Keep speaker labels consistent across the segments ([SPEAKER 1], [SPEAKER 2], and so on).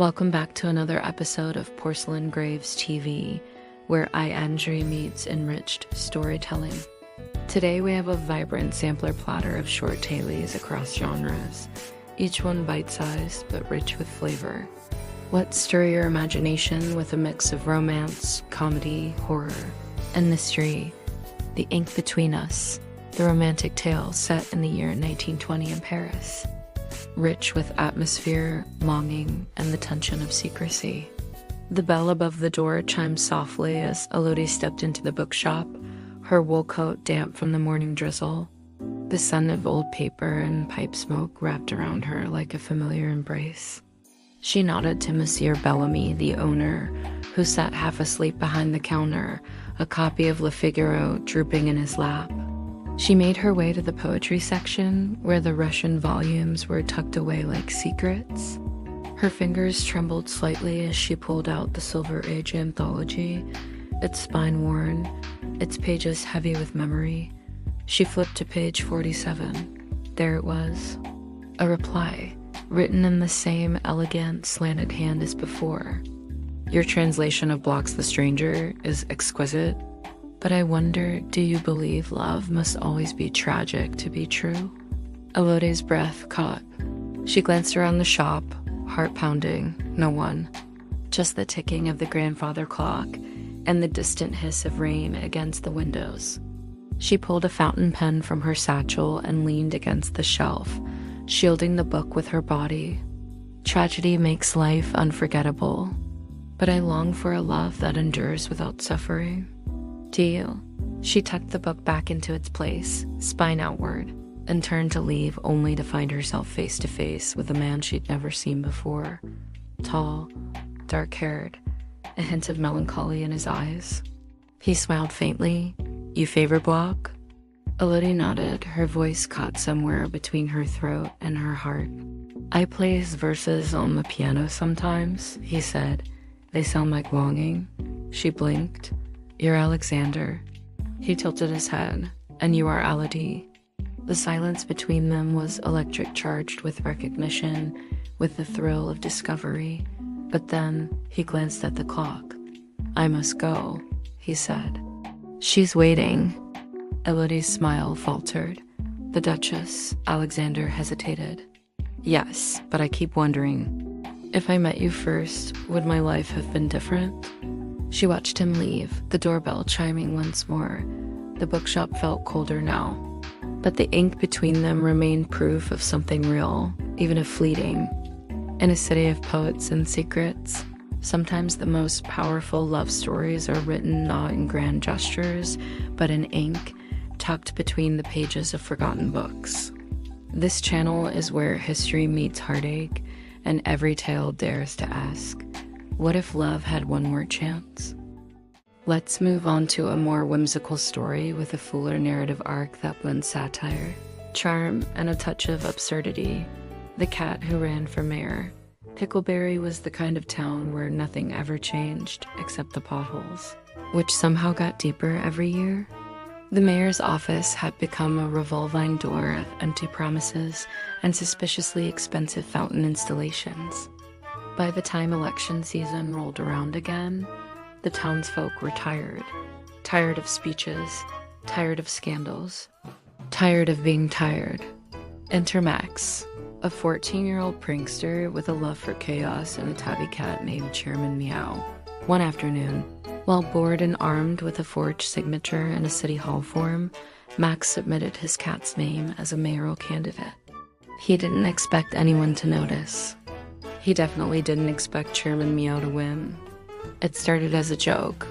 [SPEAKER 1] Welcome back to another episode of Porcelain Graves TV, where Andrea meets enriched storytelling. Today we have a vibrant sampler platter of short tailies across genres, each one bite-sized but rich with flavor. Let's stir your imagination with a mix of romance, comedy, horror, and mystery. The Ink Between Us, the romantic tale set in the year 1920 in Paris, rich with atmosphere, longing, and the tension of secrecy. The bell above the door chimed softly as Elodie stepped into the bookshop, her wool coat damp from the morning drizzle. The scent of old paper and pipe smoke wrapped around her like a familiar embrace. She nodded to Monsieur Bellamy, the owner, who sat half asleep behind the counter, a copy of Le Figaro drooping in his lap. She made her way to the poetry section, where the Russian volumes were tucked away like secrets. Her fingers trembled slightly as she pulled out the Silver Age anthology, its spine worn, its pages heavy with memory. She flipped to page 47. There it was. A reply, written in the same elegant, slanted hand as before. Your translation of Bloch's The Stranger is exquisite, but I wonder, do you believe love must always be tragic to be true? Elodie's breath caught. She glanced around the shop, heart pounding, no one. Just the ticking of the grandfather clock and the distant hiss of rain against the windows. She pulled a fountain pen from her satchel and leaned against the shelf, shielding the book with her body. Tragedy makes life unforgettable, but I long for a love that endures without suffering. Do you? She tucked the book back into its place, spine outward, and turned to leave only to find herself face to face with a man she'd never seen before. Tall, dark-haired, a hint of melancholy in his eyes. He smiled faintly. You favor Bloch? Elodie nodded, her voice caught somewhere between her throat and her heart. I play his verses on the piano sometimes, he said. They sound like longing. She blinked. You're Alexander. He tilted his head. And you are Elodie. The silence between them was electric charged with recognition, with the thrill of discovery. But then he glanced at the clock. I must go, he said. She's waiting. Elodie's smile faltered. The Duchess, Alexander hesitated. Yes, but I keep wondering, if I met you first, would my life have been different? She watched him leave, the doorbell chiming once more. The bookshop felt colder now, but the ink between them remained proof of something real, even if fleeting. In a city of poets and secrets, sometimes the most powerful love stories are written not in grand gestures, but in ink, tucked between the pages of forgotten books. This channel is where history meets heartache, and every tale dares to ask, what if love had one more chance? Let's move on to a more whimsical story with a fuller narrative arc that blends satire, charm, and a touch of absurdity. The Cat Who Ran for Mayor. Pickleberry was the kind of town where nothing ever changed except the potholes, which somehow got deeper every year. The mayor's office had become a revolving door of empty promises and suspiciously expensive fountain installations. By the time election season rolled around again, the townsfolk were tired. Tired of speeches, tired of scandals, tired of being tired. Enter Max, a 14-year-old prankster with a love for chaos and a tabby cat named Chairman Meow. One afternoon, while bored and armed with a forged signature in a city hall form, Max submitted his cat's name as a mayoral candidate. He didn't expect anyone to notice. He definitely didn't expect Chairman Meow to win. It started as a joke,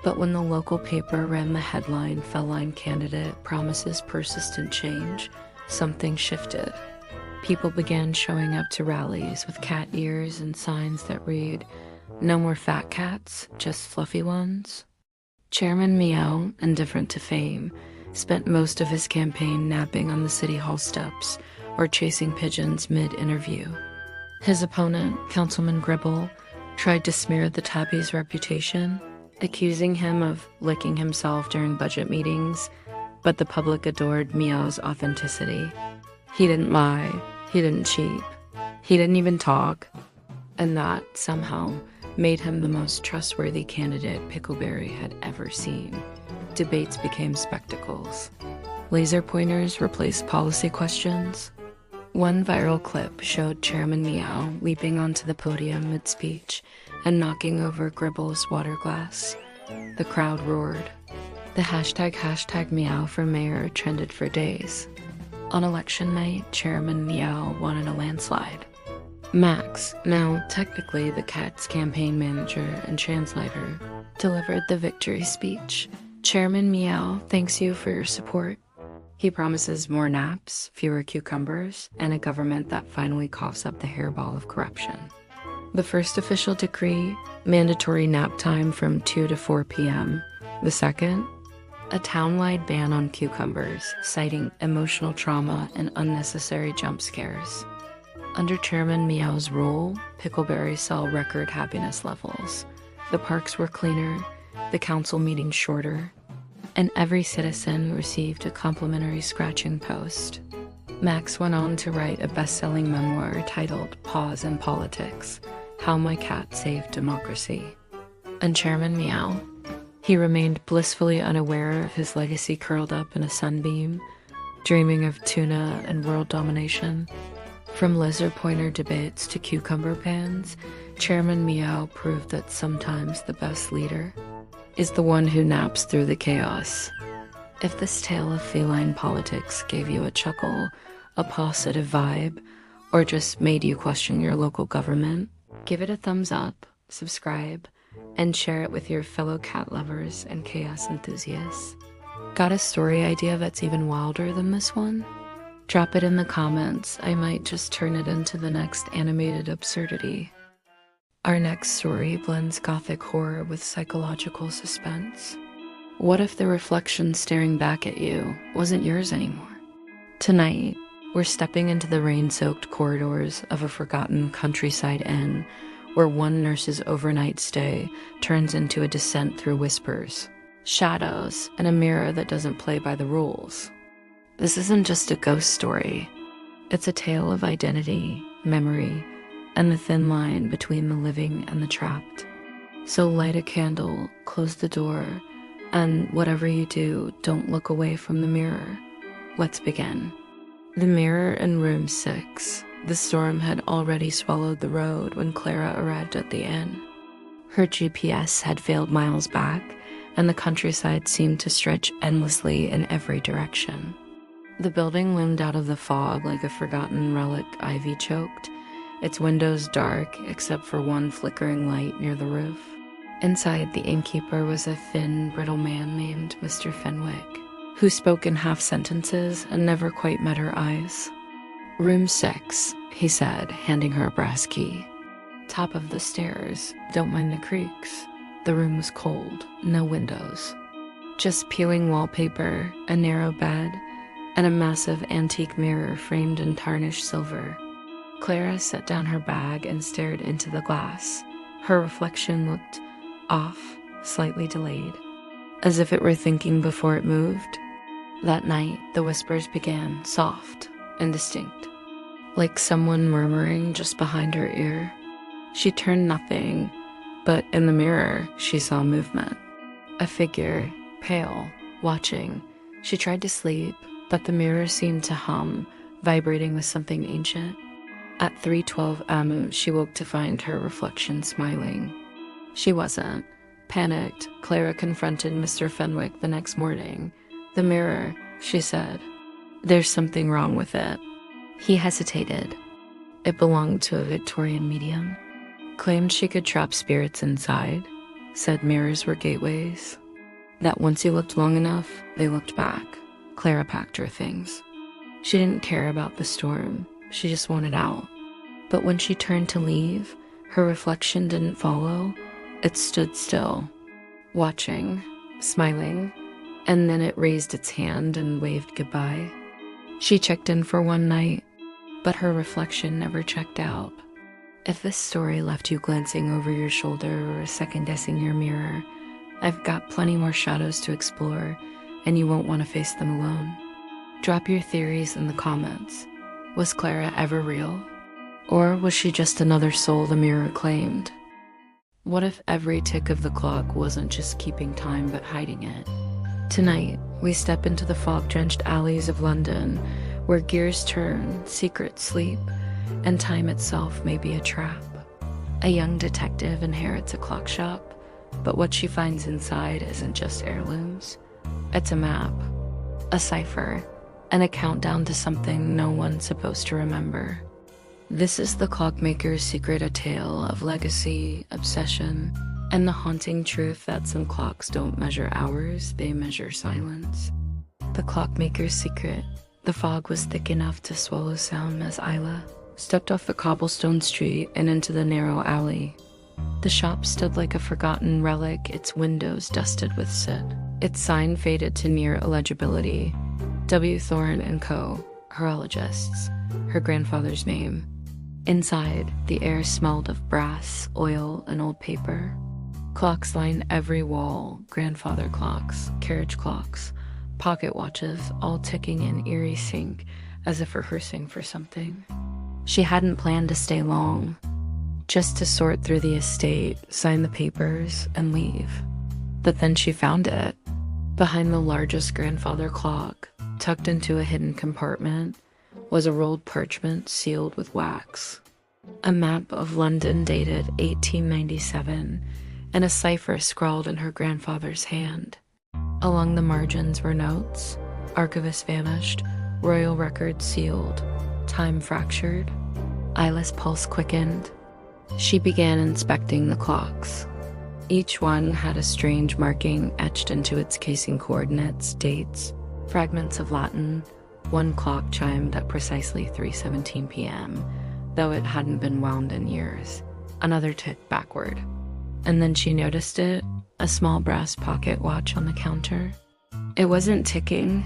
[SPEAKER 1] but when the local paper ran the headline feline candidate promises persistent change, something shifted. People began showing up to rallies with cat ears and signs that read, no more fat cats, just fluffy ones. Chairman Meow, indifferent to fame, spent most of his campaign napping on the city hall steps or chasing pigeons mid-interview. His opponent, Councilman Gribble, tried to smear the tabby's reputation, accusing him of licking himself during budget meetings, but the public adored Meow's authenticity. He didn't lie, he didn't cheat, he didn't even talk. and that, somehow, made him the most trustworthy candidate Pickleberry had ever seen. Debates became spectacles. Laser pointers replaced policy questions. One viral clip showed Chairman Meow leaping onto the podium mid-speech and knocking over Gables' water glass. The crowd roared. The hashtag Meow for mayor trended for days. On election night, Chairman Meow won in a landslide. Max, now technically the cat's campaign manager and translator, delivered the victory speech. Chairman Meow thanks you for your support. He promises more naps, fewer cucumbers, and a government that finally coughs up the hairball of corruption. The first official decree, mandatory nap time from 2 to 4 p.m. The second, a town-wide ban on cucumbers, citing emotional trauma and unnecessary jump scares. Under Chairman Meow's rule, Pickleberry saw record happiness levels. The parks were cleaner, the council meetings shorter, and every citizen received a complimentary scratching post. Max went on to write a best-selling memoir titled Pause in Politics: How My Cat Saved Democracy. And Chairman Meow? He remained blissfully unaware of his legacy curled up in a sunbeam, dreaming of tuna and world domination. From laser pointer debates to cucumber pans, Chairman Meow proved that sometimes the best leader is the one who naps through the chaos. If this tale of feline politics gave you a chuckle, a positive vibe, or just made you question your local government, give it a thumbs up, subscribe, and share it with your fellow cat lovers and chaos enthusiasts. Got a story idea that's even wilder than this one? Drop it in the comments. I might just turn it into the next animated absurdity. Our next story blends gothic horror with psychological suspense. What if the reflection staring back at you wasn't yours anymore? Tonight, we're stepping into the rain-soaked corridors of a forgotten countryside inn where one nurse's overnight stay turns into a descent through whispers, shadows, and a mirror that doesn't play by the rules. This isn't just a ghost story. It's a tale of identity, memory, and the thin line between the living and the trapped. So light a candle, close the door, and whatever you do, don't look away from the mirror. Let's begin. The mirror in room 6. The storm had already swallowed the road when Clara arrived at the inn. Her GPS had failed miles back, and the countryside seemed to stretch endlessly in every direction. The building loomed out of the fog like a forgotten relic ivy choked, its windows dark except for one flickering light near the roof. Inside, the innkeeper was a thin, brittle man named Mr. Fenwick, who spoke in half sentences and never quite met her eyes. Room 6, he said, handing her a brass key. Top of the stairs, don't mind the creaks. The room was cold, no windows. Just peeling wallpaper, a narrow bed, and a massive antique mirror framed in tarnished silver. Clara set down her bag and stared into the glass. Her reflection looked off, slightly delayed, as if it were thinking before it moved. That night, the whispers began, soft and distinct, like someone murmuring just behind her ear. She turned nothing, but in the mirror, she saw movement. A figure, pale, watching. She tried to sleep, but the mirror seemed to hum, vibrating with something ancient. At 3:12 am, she woke to find her reflection smiling. She wasn't. Panicked, Clara confronted Mr. Fenwick the next morning. The mirror, she said. There's something wrong with it. He hesitated. It belonged to a Victorian medium. Claimed she could trap spirits inside. Said mirrors were gateways. That once you looked long enough, they looked back. Clara packed her things. She didn't care about the storm. She just wanted out. But when she turned to leave, her reflection didn't follow. It stood still, watching, smiling, and then it raised its hand and waved goodbye. She checked in for one night, but her reflection never checked out. If this story left you glancing over your shoulder or second-guessing your mirror, I've got plenty more shadows to explore, and you won't want to face them alone. Drop your theories in the comments. Was Clara ever real? Or was she just another soul the mirror claimed? What if every tick of the clock wasn't just keeping time but hiding it? Tonight, we step into the fog-drenched alleys of London, where gears turn, secrets sleep, and time itself may be a trap. A young detective inherits a clock shop, but what she finds inside isn't just heirlooms. It's a map, a cipher, and a countdown to something no one's supposed to remember. This is The Clockmaker's Secret, a tale of legacy, obsession, and the haunting truth that some clocks don't measure hours, they measure silence. The Clockmaker's Secret. The fog was thick enough to swallow sound as Isla stepped off the cobblestone street and into the narrow alley. The shop stood like a forgotten relic, its windows dusted with soot. Its sign faded to near illegibility. W. Thorne and Co., horologists, her grandfather's name. Inside, the air smelled of brass, oil, and old paper. Clocks lined every wall, grandfather clocks, carriage clocks, pocket watches, all ticking in eerie sync as if rehearsing for something. She hadn't planned to stay long, just to sort through the estate, sign the papers, and leave. But then she found it. Behind the largest grandfather clock, tucked into a hidden compartment, was a rolled parchment sealed with wax. A map of London dated 1897, and a cipher scrawled in her grandfather's hand. Along the margins were notes: archivist vanished, royal records sealed, time fractured. Isla's pulse quickened. She began inspecting the clocks. Each one had a strange marking etched into its casing: coordinates, dates, fragments of Latin. One clock chimed at precisely 3:17 p.m., though it hadn't been wound in years. Another ticked backward. And then she noticed it, a small brass pocket watch on the counter. It wasn't ticking,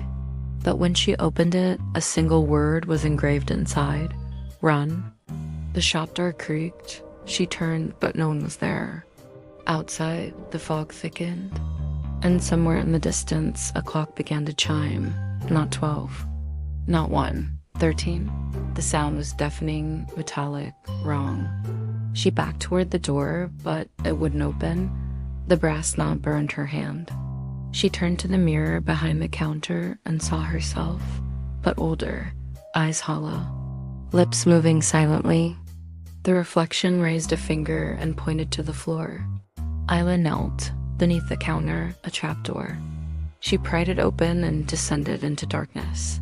[SPEAKER 1] but when she opened it, a single word was engraved inside: run. The shop door creaked. She turned, but no one was there. Outside, the fog thickened, and somewhere in the distance, a clock began to chime. Not 12. Not 1. 13. The sound was deafening, metallic, wrong. She backed toward the door, but it wouldn't open. The brass knob burned her hand. She turned to the mirror behind the counter and saw herself, but older, eyes hollow, lips moving silently. The reflection raised a finger and pointed to the floor. Isla knelt. Beneath the counter, a trapdoor. She pried it open and descended into darkness.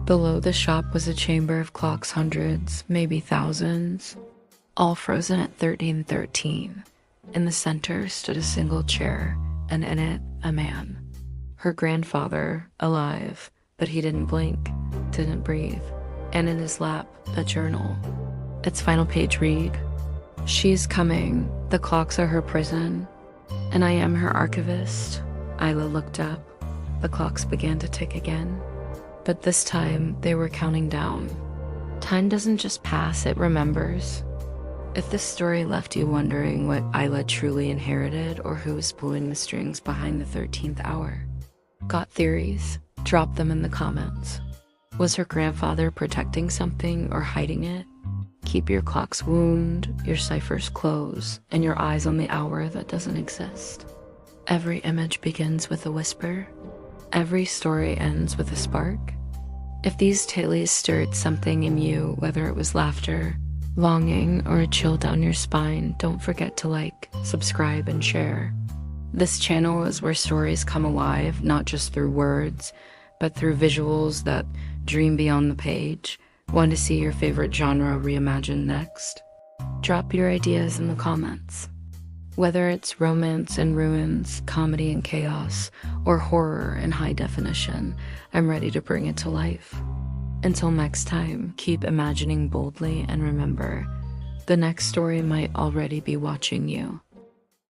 [SPEAKER 1] Below the shop was a chamber of clocks, hundreds, maybe thousands, all frozen at 13:13. In the center stood a single chair, and in it, a man. Her grandfather, alive, but he didn't blink, didn't breathe. And in his lap, a journal. Its final page read, "She's coming. The clocks are her prison, and I am her archivist." Isla looked up. The clocks began to tick again, but this time they were counting down. Time doesn't just pass, it remembers. If this story left you wondering what Isla truly inherited or who was pulling the strings behind the 13th hour, got theories? Drop them in the comments. Was her grandfather protecting something or hiding it? Keep your clocks wound, your ciphers close, and your eyes on the hour that doesn't exist. Every image begins with a whisper. Every story ends with a spark. If these tales stirred something in you, whether it was laughter, longing, or a chill down your spine, don't forget to like, subscribe, and share. This channel is where stories come alive, not just through words, but through visuals that dream beyond the page. Want to see your favorite genre reimagined next? Drop your ideas in the comments. Whether it's romance and ruins, comedy and chaos, or horror in high definition, I'm ready to bring it to life. Until next time, keep imagining boldly, and remember, the next story might already be watching you.